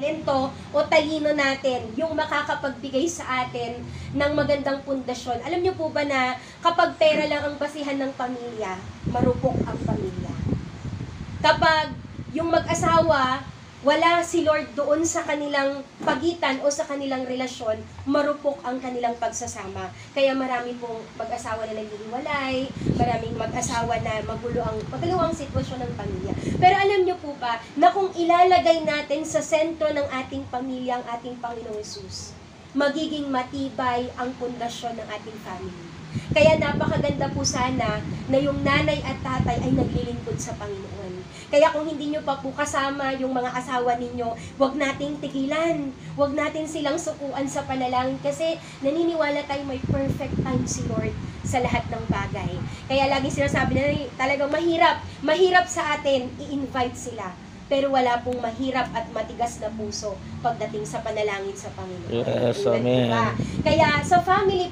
talento o talino natin yung makakapagbigay sa atin ng magandang pundasyon. Alam niyo po ba na kapag pera lang ang basihan ng pamilya, marupok ang pamilya. Kapag yung mag-asawa, wala si Lord doon sa kanilang pagitan o sa kanilang relasyon, marupok ang kanilang pagsasama. Kaya marami pong mag-asawa na naghihiwalay, maraming mag-asawa na magulo ang sitwasyon ng pamilya. Pero alam niyo po ba na kung ilalagay natin sa sentro ng ating pamilya ang ating Panginoong Hesus, magiging matibay ang pundasyon ng ating family. Kaya napakaganda po sana na yung nanay at tatay ay naglilingkod sa Panginoon. Kaya kung hindi nyo pa po kasama yung mga asawa ninyo, huwag nating tigilan. Huwag natin silang sukuan sa panalangin kasi naniniwala tayo may perfect time si Lord sa lahat ng bagay. Kaya lagi sinasabi na talagang mahirap sa atin i-invite sila. Pero wala pong mahirap at matigas na puso pagdating sa panalangin sa Panginoon. Yes, amen. Kaya sa family